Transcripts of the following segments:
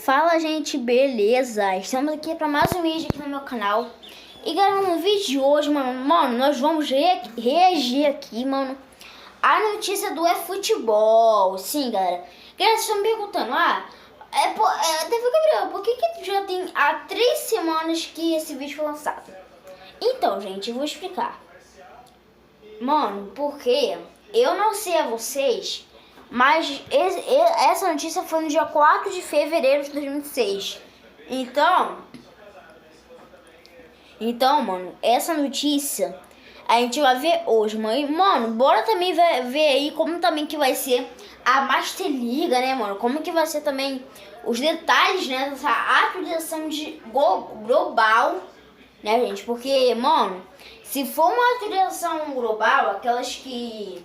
Fala, gente, beleza? Estamos aqui para mais um vídeo aqui no meu canal. E galera, no vídeo de hoje, mano, nós vamos reagir aqui, mano, a notícia do eFootball. Sim, galera. Galera, vocês estão me perguntando, Gabriel, por que já tem há 3 semanas que esse vídeo foi lançado? Então, gente, eu vou explicar. Mano, porque eu não sei a vocês, mas essa notícia foi no dia 4 de fevereiro de 2026. Então, mano, essa notícia a gente vai ver hoje, mano. E, mano, bora também ver aí como também que vai ser a Master Liga, né, mano? Como que vai ser também os detalhes, né, dessa atualização global, né, gente? Porque, mano, se for uma atualização global, aquelas que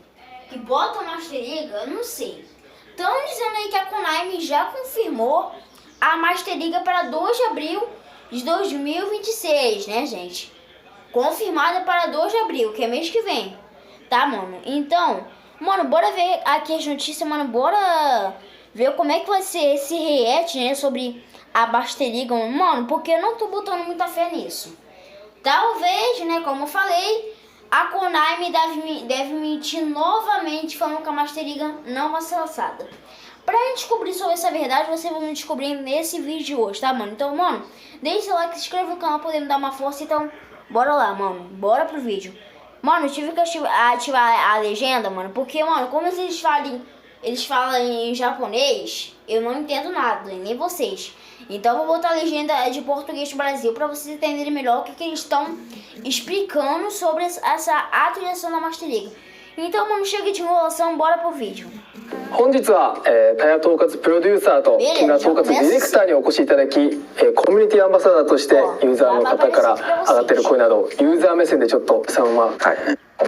botam a Master Liga, eu não sei. Estão dizendo aí que a Konami já confirmou a Master Liga para 2 de abril de 2026, né, gente? Confirmada para 2 de abril, que é mês que vem, tá, mano? Então, mano, bora ver aqui as notícias, mano. Bora ver como é que vai ser esse react, né, sobre a Master Liga, mano, porque eu não tô botando muita fé nisso. Talvez, né, como eu falei, a Konami deve mentir novamente falando que a Master Liga não vai ser lançada. Pra gente descobrir sobre essa verdade, vocês vão descobrir nesse vídeo de hoje, tá, mano? Então, mano, deixa o like, se inscreva no canal pra poder me dar uma força. Então, bora lá, mano. Bora pro vídeo. Mano, eu tive que ativar a legenda, mano, porque, mano, como eles falam em japonês, eu não entendo nada, nem vocês. Então eu vou botar a legenda de português do Brasil para vocês entenderem melhor o que eles estão explicando sobre essa atualização da Master League. Então, mano, chega de enrolação, bora pro vídeo. 本日は、タイヤ統括プロデューサーと木村統括ディレクターにお越しいただき、コミュニティアンバサダーとしてユーザーの方から上がっている声などユーザー目線でちょっとさんは、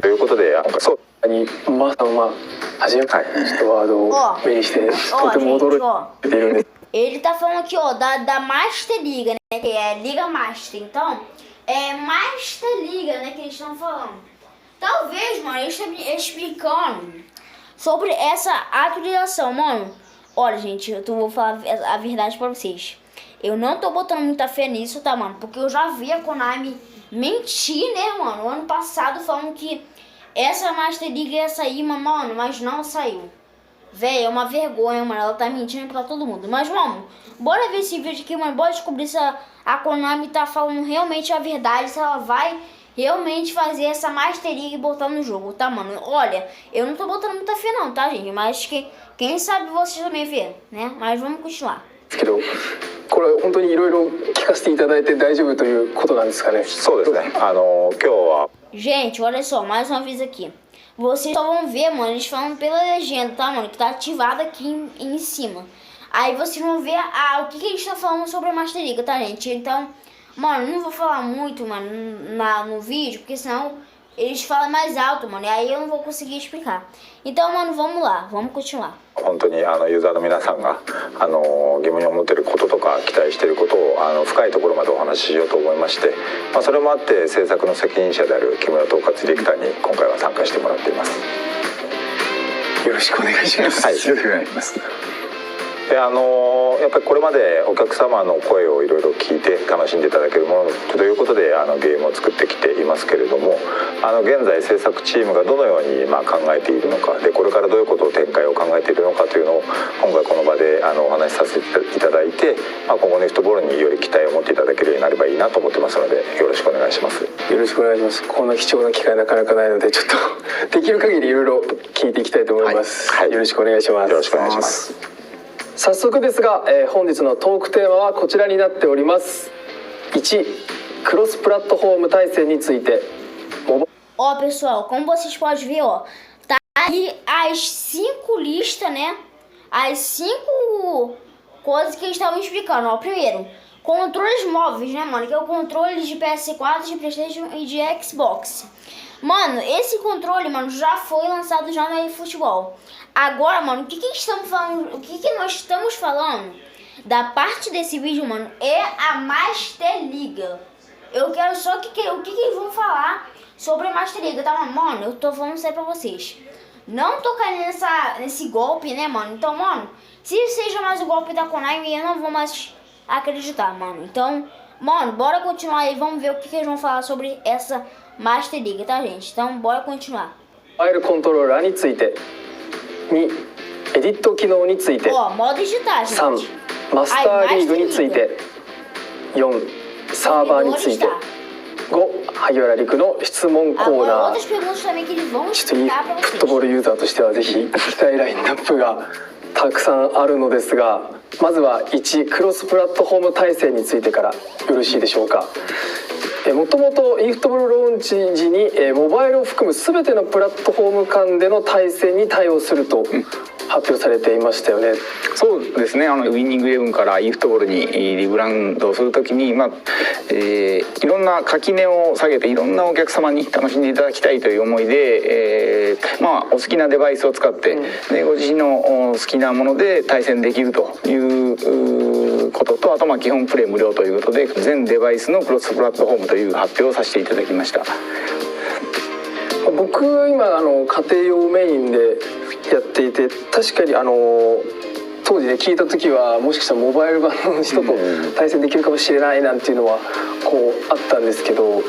ということで、そうにマさんは初めてちょっとワードを目にしてとても驚いているんです。 Ele tá falando aqui, ó, da Master Liga, né, que é Liga Master. Então, é Master Liga, né, que eles estão falando. Talvez, mano, eles estão explicando sobre essa atualização, mano. Olha, gente, vou falar a verdade pra vocês. Eu não tô botando muita fé nisso, tá, mano? Porque eu já vi a Konami mentir, né, mano, o ano passado falando que essa Master League ia sair, mano, mas não saiu. Véi, é uma vergonha, mano. Ela tá mentindo pra todo mundo. Mas, vamos, bora ver esse vídeo aqui, mano. Bora descobrir se a Konami tá falando realmente a verdade. Se ela vai realmente fazer essa Master League e botar no jogo, tá, mano? Olha, eu não tô botando muita fé não, tá, gente? Mas quem sabe vocês também vê, né? Mas vamos continuar. けどこれ本当にいろいろ聞かせていただいて大丈夫ということなんですかね。そうですね。今日は Gente, olha só, mais uma vez aqui. Vocês só vão ver, mano, eles falando pela legenda, tá, mano? Que tá ativada aqui em cima. Aí vocês vão ver o que eles estão falando sobre a Master League, tá, gente? Então, mano, não vou falar muito, mano, no vídeo, porque senão eles falam mais alto, mano. E aí eu não vou conseguir explicar. Então, mano, vamos lá, vamos continuar. 本当にユーザーの皆さんが疑問に思っていることとか期待していることを深いところまでお話ししようと思いまして、それもあって制作の責任者である木村統括ディレクターに今回は参加してもらっています。よろしくお願いします。はい、よろしくお願いします。でやっぱりこれまでお客様の声をいろいろ聞いて楽しんでいただけるものということでゲームを作ってきていますけれども、現在制作チームがどのように考えているのかで、これからどういうことを展開を考えているのかというのを今回この場でお話しさせていただいて、今後のフットボールにより期待を持っていただけるようになればいいなと思ってますので、よろしくお願いします。よろしくお願いします。こんな貴重な機会なかなかないので、ちょっとできる限りいろいろ聞いていきたいと思います。はい、よろしくお願いします。よろしくお願いします。 早速ですが、本日のトークテーマはこちらになっております。1、クロスプラットフォーム体制について。Ó, pessoal, como vocês podem ver, ó, tá aí as 5 listas, né? As 5 coisas que eles estavam explicando, ó. Primeiro, controles móveis, né, mano? Que é o controle de PS4, de PlayStation e de Xbox. Mano, esse controle, mano, já foi lançado já no eFootball. Agora, mano, o que estamos falando? O que nós estamos falando da parte desse vídeo, mano, é a Master Liga. Eu quero só o que eles vão falar sobre a Master Liga, tá, mano? Eu tô falando sério pra vocês. Não tô caindo nesse golpe, né, mano? Então, mano, Se seja mais o golpe da Konami, eu não vou mais acreditar, mano. Então, mano, bora continuar aí. Vamos ver o que eles vão falar sobre essa Master League, tá, gente? Então, bora continuar. モバイルコントローラーについて、2、エディット機能について、 Ó, modo digital, 3、 gente. マスターリーグについて、4、サーバーについて、5、萩原陸の質問コー Agora, ナー。 outras perguntas também que eles vão ちょっといい explicar pra フットボー vocês. ルユーザーとしてはぜひ聞きたいラインナップがたくさんあるのですが、まずは1、クロスプラットフォーム対戦についてからよろしいでしょうか。もともと e フットボールローンチ時にモバイルを含む全てのプラットフォーム間での対戦に対応すると発表されていましたよね。そうですね、ウィニングイレブンから e フットボールにリブランドをするときに、いろんな垣根を下げていろんなお客様に楽しんでいただきたいという思いで、お好きなデバイスを使って、でご自身の好きなもので対戦できるということと、あと基本プレイ無料ということで全デバイスのクロスプラットフォームという発表をさせていただきました。僕今家庭用メインでやっていて、確かに当時ね聞いた時はもしかしたらモバイル版の人と対戦できるかもしれないなんていうのはこうあったんですけど、こ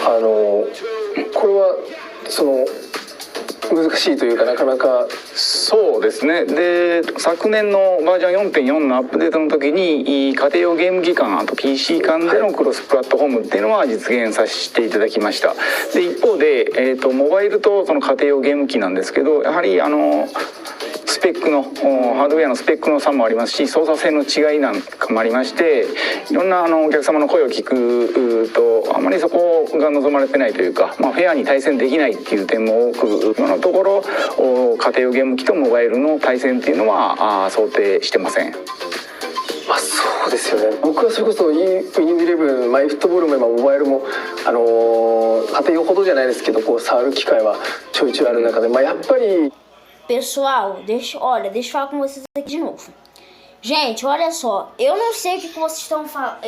れはその難しいというかなかなか。そうですね。で昨年のバージョン 4.4 のアップデートの時に家庭用ゲーム機間、あと PC 間でのクロスプラットフォームっていうのは実現させていただきました。で一方で、モバイルとその家庭用ゲーム機なんですけど、やはりスペックのハードウェアのスペックの差もありますし、操作性の違いなんかもありまして、いろんなお客様の声を聞くとあまりそこが望まれてないというか、フェアに対戦できないっていう点も多く、今のところ家庭用ゲーム機とモバイルの対戦っていうのは想定してません。そうですよね。僕はそれこそウィニングイレブン、e フットボールも今モバイルも家庭用ほどじゃないですけどこう触る機会はちょいちょいある中で、やっぱり Pessoal, deixa eu falar com vocês aqui de novo. Gente, olha só, eu não sei o que vocês estão falando,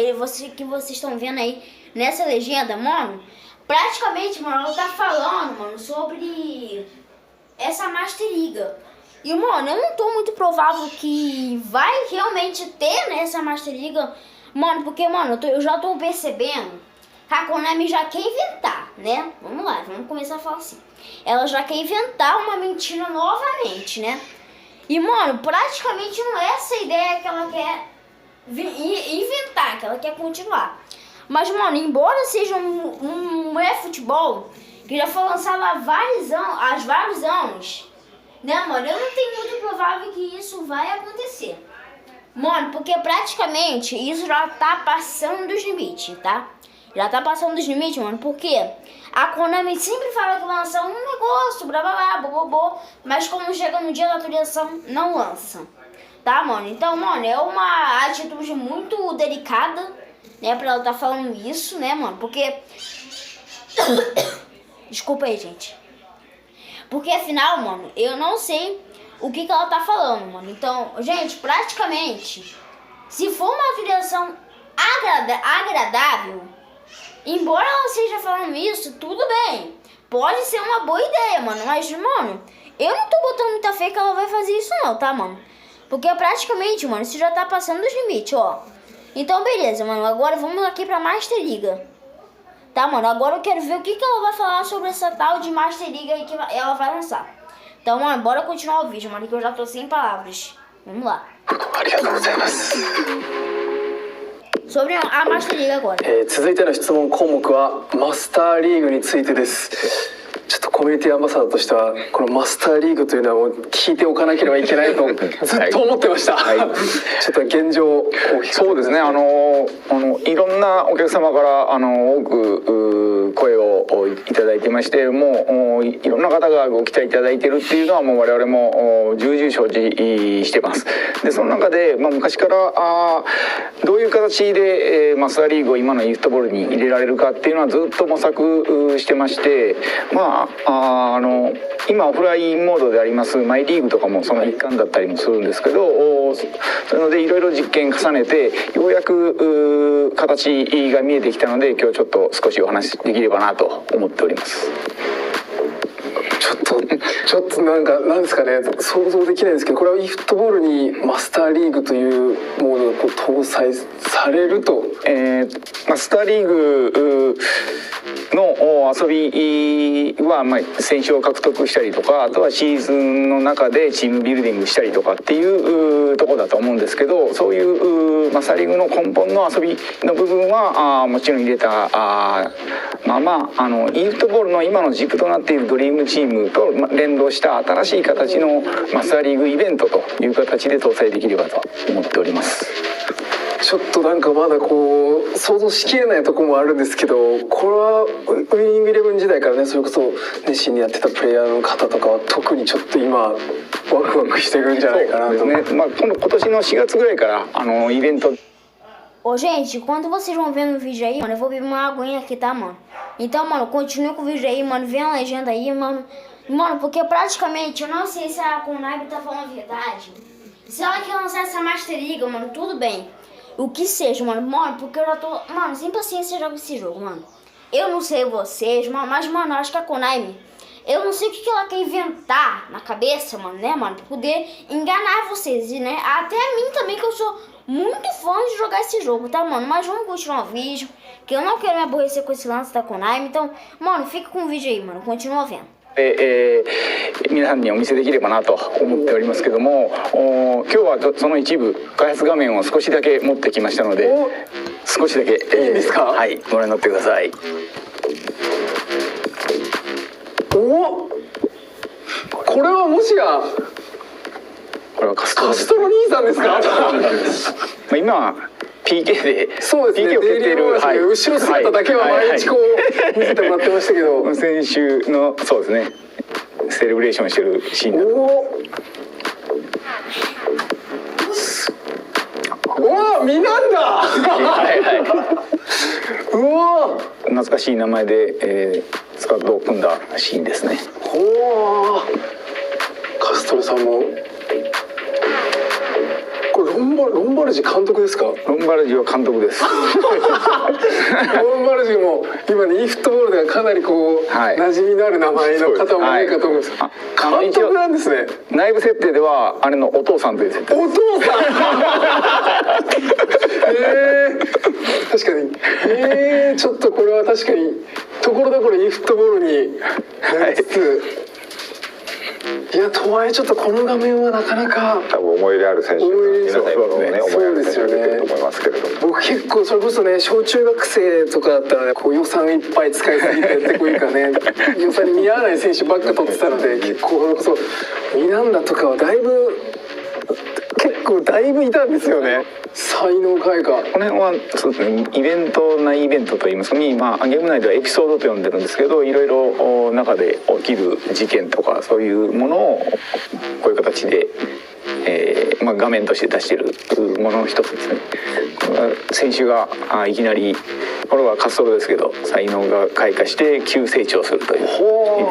que vocês estão vendo aí nessa legenda, mano. Praticamente, mano, ela tá falando, mano, sobre essa Master League. E, mano, eu não tô muito provável que vai realmente ter nessa Master League, mano, porque, mano, eu já tô percebendo que a Konami já quer inventar, né? Vamos lá, vamos começar a falar assim. Ela já quer inventar uma mentira novamente, né? E, mano, praticamente não é essa ideia que ela quer inventar, que ela quer continuar. Mas, mano, embora seja um eFootball que já foi lançado há vários anos, né, mano? Eu não tenho muito provável que isso vai acontecer. Mano, porque praticamente isso já tá passando dos limites, tá? Já tá passando dos limites, mano, porque a Konami sempre fala que lança um negócio, blá blá blá, bobobô, mas quando chega no dia da atualização, não lança, tá, mano? Então, mano, é uma atitude muito delicada, né, pra ela tá falando isso, né, mano, porque... Desculpa aí, gente. Porque, afinal, mano, eu não sei o que ela tá falando, mano. Então, gente, praticamente, se for uma atualização agradável... Embora ela esteja falando isso, tudo bem. Pode ser uma boa ideia, mano. Mas, mano, eu não tô botando muita fé que ela vai fazer isso não, tá, mano? Porque praticamente, mano, isso já tá passando dos limites, ó. Então, beleza, mano. Agora vamos aqui pra Master League. Tá, mano? Agora eu quero ver o que ela vai falar sobre essa tal de Master League aí que ela vai lançar. Então, mano, bora continuar o vídeo, mano, que eu já tô sem palavras. Vamos lá. Sobre a Master League agora. 続いての質問項目はマスターリーグについてです。ちょっとコミュニティアンバサダーとしてはこのマスターリーグというのは聞いておかなければいけないとずっと思ってました。ちょっと現状をそうですね。いろんなお客様から多く声をいただいてまして、もういろんな方がご期待いただいているっていうのはもう我々も重々承知してます。でその中で、昔からどういう形でマスターリーグを今の e フットボールに入れられるかっていうのはずっと模索してまして、今オフラインモードでありますマイリーグとかもその一環だったりもするんですけど、それのでいろいろ実験重ねてようやく形が見えてきたので、今日ちょっと少しお話しできればなと思っております。ちょっちょっとなんかなんですかね、想像できないんですけど、これは e フットボールにマスターリーグというものがこう搭載されると、マスターリーグの遊びは、選手を獲得したりとか、あとはシーズンの中でチームビルディングしたりとかっていうところだと思うんですけど、そういうマスターリーグの根本の遊びの部分はもちろん入れたままe フットボールの今の軸となっているドリームチームと連動した新しい形のマスターリーグイベントという形で搭載できればと思っております。ちょっとなんかまだこう想像しきれないところもあるんですけど、これはウイニングイレブン時代からね、それこそ熱心にやってたプレイヤーの方とかは特にちょっと今ワクワクしてるんじゃないかなと。そうですね。今年の4月ぐらいからイベント。Ô, gente, enquanto vocês vão vendo o vídeo aí, mano, eu vou beber uma aguinha aqui, tá, mano? Então, mano, continue com o vídeo aí, mano, vê a legenda aí, mano. Mano, porque praticamente, eu não sei se a Konami tá falando a verdade. Se ela quer lançar essa Master League, mano, tudo bem. O que seja, mano, porque eu já tô, mano, sem paciência de jogar esse jogo, mano. Eu não sei vocês, mano, mas, mano, eu acho que a Konami, eu não sei o que ela quer inventar na cabeça, mano, né, mano, pra poder enganar vocês, e, né, até a mim também, que eu sou muito fã de jogar esse jogo, tá, mano, mas vamos continuar o vídeo, que eu não quero me aborrecer com esse lance da Konami, então, mano, fica com o vídeo aí, mano, continua vendo. 皆さんにお見せできればなと思っておりますけども、今日はその一部開発画面を少しだけ持ってきましたので、少しだけ、いいですか？はい、ご覧になってください。お、これはもしやこれはカストロ兄さんですか？今は PK で、そうですね、 PK を蹴っている、後ろ姿だけは毎日こう見せてもらってましたけど、先週のそうですね、セレブレーションしてるシーンなんで。おお、ミナンダはいはい、うわ、懐かしい名前で、スカットを組んだシーンですね。おお、カストロさんもこれロンバルジ監督ですか？ロンバルジは監督です。ロンバルジも今ね e フットボールではかなりこう、馴染みのある名前の方も多いかと思うんです。監督なんですね。内部設定ではあれのお父さんという設定。お父さん確かに、ちょっとこれは確かにところどころ e フットボールになりつつ、いや、とはいえちょっとこの画面はなかなか多分思い入れある選手が皆さん今のね、思い入れある選手が出てると思いますけれども、僕結構それこそね、小中学生とかだったらね、こう予算いっぱい使いすぎてってこういうかね、予算に見合わない選手ばっか取ってたので、結構それこそミナンダとかはだいぶいたんですよね。才能開花、この辺はそうですね、イベント内イベントといいますか、ゲーム内ではエピソードと呼んでるんですけど、いろいろ中で起きる事件とかそういうものをこういう形で、画面として出しているものの一つですね。選手がいきなり、これはカストロですけど、才能が開花して急成長するというイベント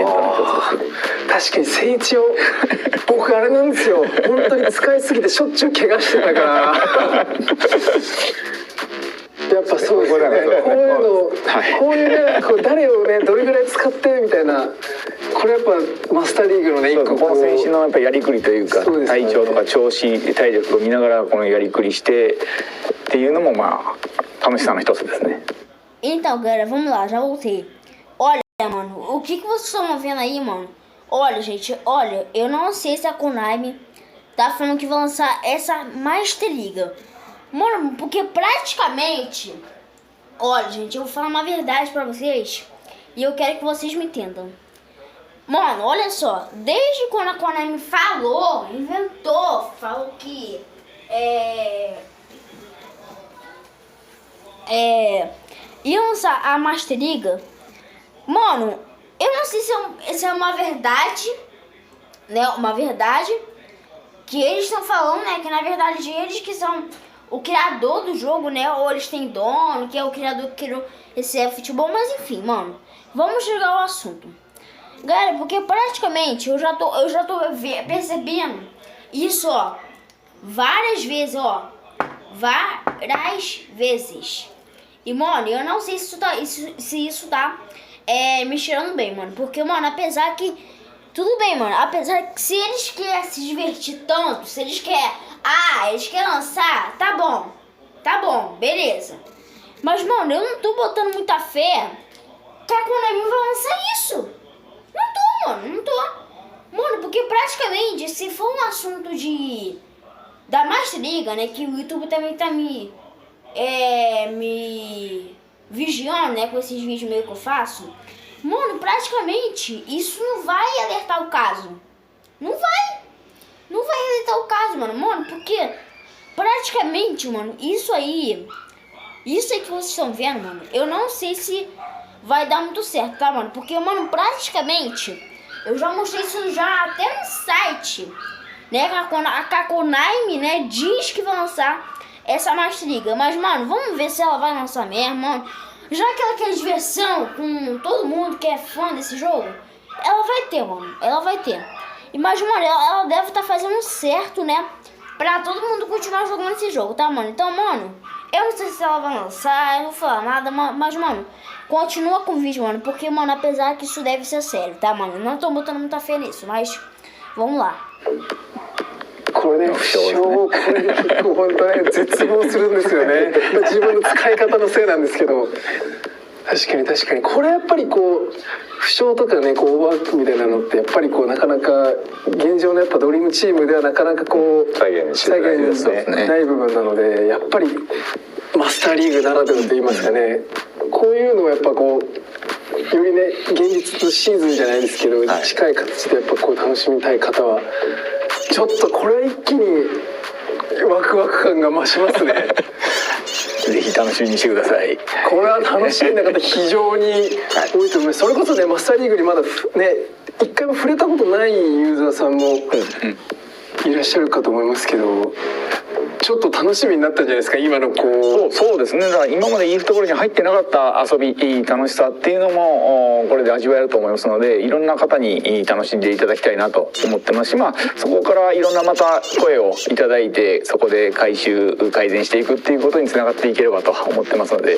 の一つです。確かに成長僕あれなんですよ、本当に使いすぎてしょっちゅう怪我してたからやっぱそうですよね、こういうの、こういうね、こう誰をねどれぐらい使ってみたいな、これやっぱマスターリーグのね、この選手のやっぱやりくりというか、体調とか調子、体力を見ながらこのやりくりしてっていうのも楽しさの一つですね。Então, galera, vamos lá, já voltei. Olha, mano, o que vocês estão vendo aí, mano? Olha, gente, olha, eu não sei se a Konami tá falando que vai lançar essa Master League. Mano, porque praticamente... Olha, gente, eu vou falar uma verdade pra vocês e eu quero que vocês me entendam. Mano, olha só, desde quando a Konami falou, inventou, falou que... ia lançar a Master League, mano, eu não sei se é uma verdade, né, uma verdade que eles estão falando, né, que na verdade eles que são o criador do jogo, né, ou eles têm dono, que é o criador que criou esse futebol, mas enfim, mano, vamos chegar ao assunto. Galera, porque praticamente eu já tô percebendo isso, ó, várias vezes, ó, várias vezes. E, mano, eu não sei se isso tá me cheirando bem, mano. Porque, mano, apesar que tudo bem, mano. Apesar que se eles querem se divertir tanto, se eles querem... eles querem lançar, tá bom, beleza. Mas, mano, eu não tô botando muita fé que a Konami vai lançar isso. Não tô, mano, não tô. Mano, porque praticamente, se for um assunto da Master Liga, né, que o YouTube também tá me vigiando, né, com esses vídeos meio que eu faço, mano, praticamente, isso não vai alertar o caso. Não vai alertar o caso, mano, porque praticamente, mano, isso aí que vocês estão vendo, mano, eu não sei se vai dar muito certo, tá, mano? Porque, mano, praticamente, eu já mostrei isso já até no site, né? A Konami, né, diz que vai lançar essa Master Liga. Mas, mano, vamos ver se ela vai lançar mesmo, mano. Já que ela quer diversão com todo mundo que é fã desse jogo, ela vai ter, mano. Ela vai ter. Mas, mano, ela deve estar fazendo certo, né? Pra todo mundo continuar jogando esse jogo, tá, mano? Então, mano, eu não sei se ela vai lançar, eu não vou falar nada, mas, mano, continua com o vídeo, mano. Porque, mano, apesar que isso deve ser sério, tá, mano? Não tô botando muita fé nisso, mas vamos lá. これね、不詳、これで結構本当ね、絶望するんですよね。自分の使い方のせいなんですけど、確かにこれやっぱりこう不詳とかね、こうオーバーワークみたいなのってやっぱりこうなかなか現状のやっぱドリームチームではなかなかこう再現ない部分なので、やっぱりマスターリーグならではと言いますかね、こういうのはやっぱこうよりね現実のシーズンじゃないですけど、近い形でやっぱこう楽しみたい方はちょっとこれ一気にワクワク感が増しますね。ぜひ楽しみにしてください。これは楽しみな方非常に多いと思います。それこそね、マスターリーグにまだね一回も触れたことないユーザーさんもいらっしゃるかと思いますけど、ちょっと楽しみになったんじゃないですか、今のこう。そうですね。だから今までいいところに入ってなかった遊び、楽しさっていうのもこれで味わえると思いますので、いろんな方に楽しんでいただきたいなと思ってますし、そこからいろんなまた声をいただいて、そこで改善していくっていうことにつながっていければと思ってますので、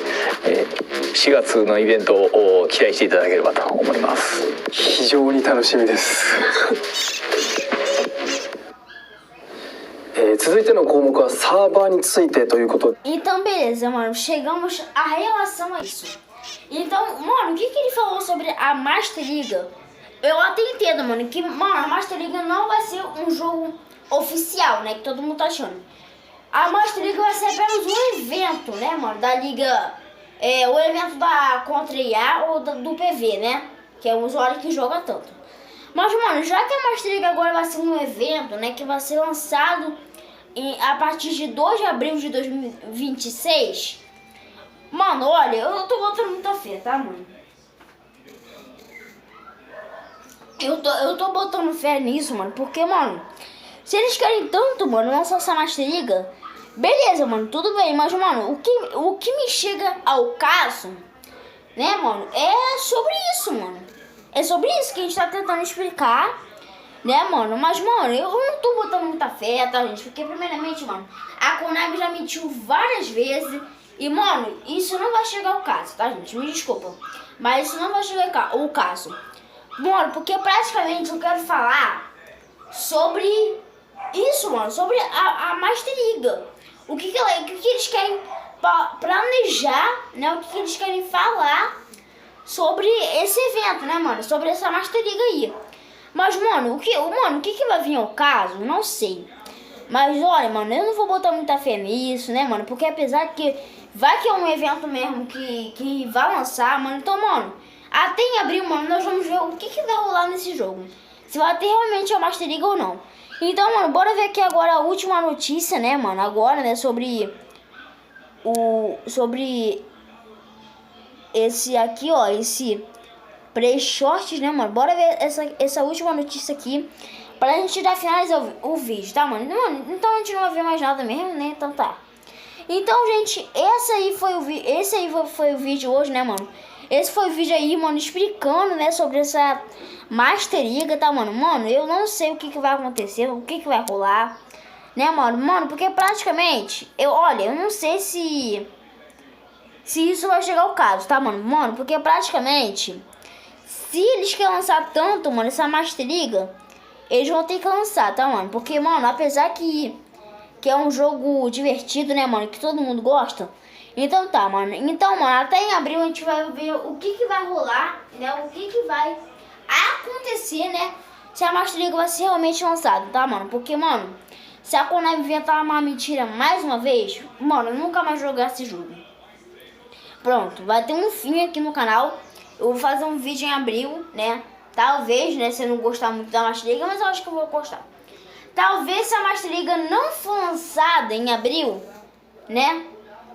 4月のイベントを期待していただければと思います。非常に楽しみです。続いての項目はサーバーについてということで。 Então, beleza, mano. Chegamos à relação a isso. Então, mano, o que ele falou sobre a Master Liga? Eu até entendo, mano, que, mano, a Master Liga não vai ser um jogo oficial, né? Que todo mundo tá achando. A Master Liga vai ser apenas um evento, né, mano? Da Liga... o evento da Contra IA ou do PV, né? Que é um usuário que joga tanto. Mas, mano, já que a Master Liga agora vai ser um evento, né? Que vai ser lançado a partir de 2 de abril de 2026... Mano, olha, eu tô botando muita fé, tá, mano? Eu tô botando fé nisso, mano, porque, mano, se eles querem tanto, mano, lançar essa Master Liga, beleza, mano, tudo bem, mas, mano, o que me chega ao caso, né, mano, é sobre isso, mano. É sobre isso que a gente tá tentando explicar, né, mano, mas, mano, eu não tô botando muita fé, tá, gente, porque, primeiramente, mano, a Konami já mentiu várias vezes. E, mano, isso não vai chegar ao caso, tá, gente? Me desculpa. Mas isso não vai chegar ao caso. Mano, porque praticamente eu quero falar sobre isso, mano. Sobre a Master Liga. O que eles querem planejar, né? O que eles querem falar sobre esse evento, né, mano? Sobre essa Master Liga aí. Mas, mano, o que vai vir ao caso? Não sei. Mas, olha, mano, eu não vou botar muita fé nisso, né, mano? Porque apesar que vai que é um evento mesmo que vai lançar, mano. Então, mano, até em abril, mano, nós vamos ver o que vai rolar nesse jogo. Se vai ter realmente a Master League ou não. Então, mano, bora ver aqui agora a última notícia, né, mano? Agora, né, sobre esse aqui, ó, esse pré-shorts, né, mano? Bora ver essa última notícia aqui pra gente já finalizar o vídeo, tá, mano? Então a gente não vai ver mais nada mesmo, né? Então tá. Então, gente, esse aí foi o vídeo hoje, né, mano? Esse foi o vídeo aí, mano, explicando, né, sobre essa Master Liga, tá, mano? Mano, eu não sei o que vai acontecer, o que vai rolar, né, mano? Mano, porque praticamente, eu não sei se isso vai chegar ao caso, tá, mano? Mano, porque praticamente se eles querem lançar tanto, mano, essa Master Liga, eles vão ter que lançar, tá, mano? Porque, mano, apesar que é um jogo divertido, né, mano, que todo mundo gosta. Então tá, mano. Então, mano, até em abril a gente vai ver o que vai rolar, né? O que vai acontecer, né? Se a Master League vai ser realmente lançada, tá, mano? Porque, mano, se a Konami inventar uma mentira mais uma vez, mano, eu nunca mais jogar esse jogo. Pronto, vai ter um fim aqui no canal. Eu vou fazer um vídeo em abril, né? Talvez, né, se eu não gostar muito da Master League, mas eu acho que eu vou gostar. Talvez se a Master League não for lançada em abril, né?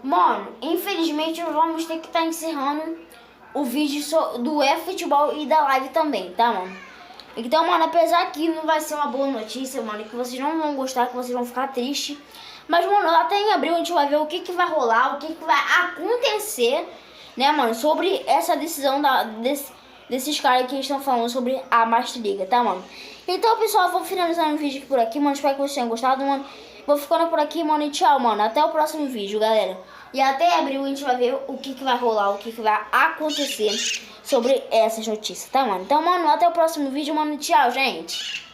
Mano, infelizmente vamos ter que estar encerrando o vídeo do eFootball e da live também, tá, mano? Então, mano, apesar que não vai ser uma boa notícia, mano, que vocês não vão gostar, que vocês vão ficar tristes. Mas, mano, até em abril a gente vai ver o que vai rolar, o que vai acontecer, né, mano, sobre essa decisão desses caras que estão falando sobre a Master League, tá, mano? Então, pessoal, eu vou finalizando o vídeo aqui por aqui, mano. Espero que vocês tenham gostado, mano. Vou ficando por aqui, mano, e tchau, mano. Até o próximo vídeo, galera. E até abril a gente vai ver o que vai rolar, o que vai acontecer sobre essas notícias, tá, mano? Então, mano, até o próximo vídeo, mano. Tchau, gente.